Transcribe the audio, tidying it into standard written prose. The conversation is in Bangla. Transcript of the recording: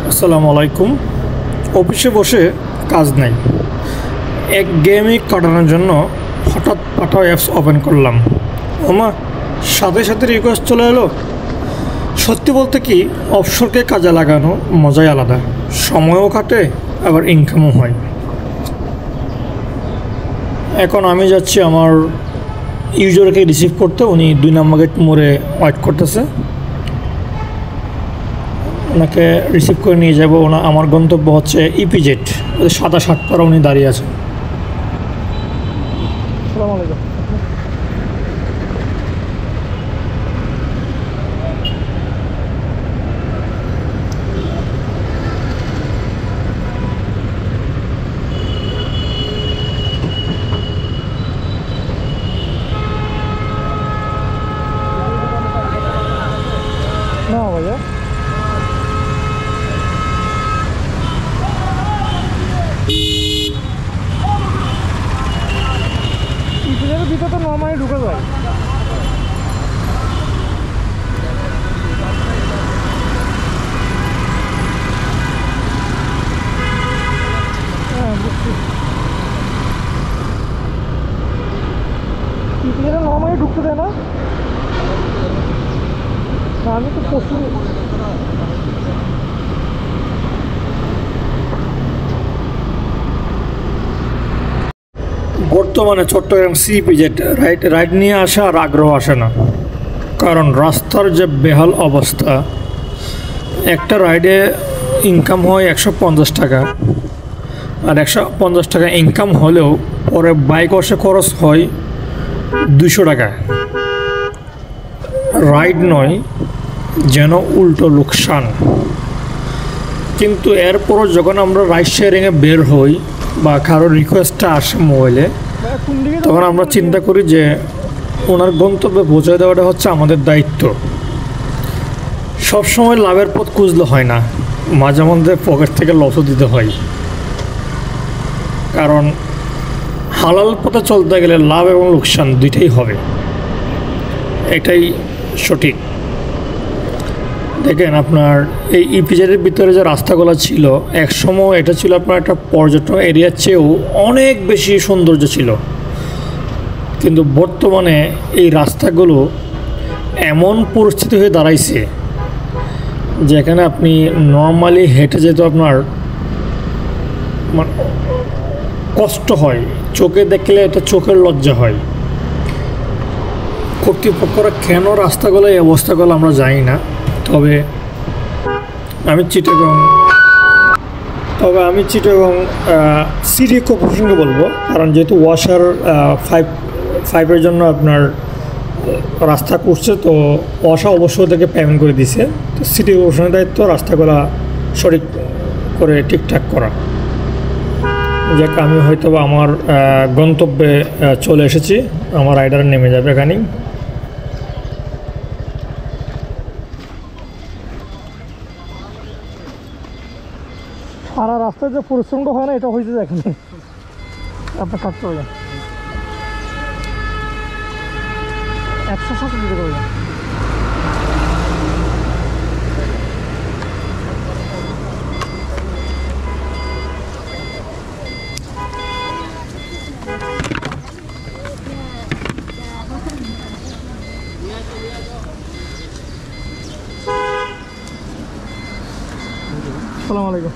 আসসালামু আলাইকুম। অফিসে বসে কাজ নাই, এক গেমই কাটানোর জন্য হঠাৎ পাঠাও অ্যাপস ওপেন করলাম। ওমা, সাথে সাথে রিকোয়েস্ট চলে এলো। সত্যি বলতে কি, অবসরকে কাজে লাগানো মজাই আলাদা। সময়ও কাটে, আবার ইনকামও হয়। এখন আমি যাচ্ছি আমার ইউজারকে রিসিভ করতে। উনি 2 নম্বর গেট মোড়ে ওয়েট করতেছে। ওনাকে রিসিভ করে নিয়ে যাব। আমার গন্তব্য হচ্ছে ইপিজেড। সাদা শার্ট পরা উনি দাঁড়িয়ে আছেন। আসসালামু আলাইকুম। না ভাইয়া, ইপিজেডের ভিতরে তো নর্মালি ঢুকে যায়। হ্যাঁ, বুঝছি। ইপিজেডে নর্মালি ঢুকতে দেয় না। আমি তো প্রচুর বর্তমানে চট্টগ্রাম সিপিজেড রাইড নিয়ে আসা আর আগ্রহ আসে না, কারণ রাস্তার যে বেহাল অবস্থা। একটা রাইডে ইনকাম হয় 150 টাকা, আর 150 টাকা ইনকাম হলেও পরে বাইক অসে খরচ হয় 200 টাকা। রাইড নয়, যেন উল্টো লোকসান। কিন্তু এরপরও যখন আমরা রাইড শেয়ারিংয়ে বের হই বা কারো রিকোয়েস্টটা আসে মোবাইলে, তখন আমরা চিন্তা করি যে ওনার গন্তব্যে পৌঁছে দেওয়াটা হচ্ছে আমাদের দায়িত্ব। সবসময় লাভের পথ খুঁজলে হয় না, মাঝে মধ্যে পকেট থেকে লসও দিতে হয়। কারণ হালাল পথে চলতে গেলে লাভ এবং লোকসান দুইটাই হবে, এটাই সঠিক। দেখেন, আপনার এই ইপিজেডের ভিতরে যে রাস্তাগুলো ছিল, একসময় এটা ছিল আপনার একটা পর্যটন এরিয়ার চেয়েও অনেক বেশি সৌন্দর্য ছিল। কিন্তু বর্তমানে এই রাস্তাগুলো এমন পরিস্থিতি হয়ে দাঁড়াইছে যেখানে আপনি নর্মালি হেঁটে যেতে আপনার কষ্ট হয়। চোখে দেখলে এটা চোখের লজ্জা হয়। কর্তৃপক্ষরা কেন রাস্তাগুলো এই অবস্থাগুলো আমরা জানি না। তবে আমি চিটাগং সিটি কর্পোরেশনকে বলবো, কারণ যেহেতু ওয়াসার 5 জন্য আপনার রাস্তা করছে, তো ওয়াসা অবশ্যই থেকে পেমেন্ট করে দিছে। তো সিটি কর্পোরেশনের দায়িত্ব রাস্তাগুলো সঠিক করে ঠিকঠাক করা। যাক, আমি হয়তো আমার গন্তব্যে চলে এসেছি। আমার রাইডার নেমে যাবে এখানেই। সারা রাস্তায় যে পরিশ্রমটা হয় না, এটা হয়েছে দেখেন। আপনার কাজ করে যান, 160 দিতে করে যান। আসসালামু আলাইকুম।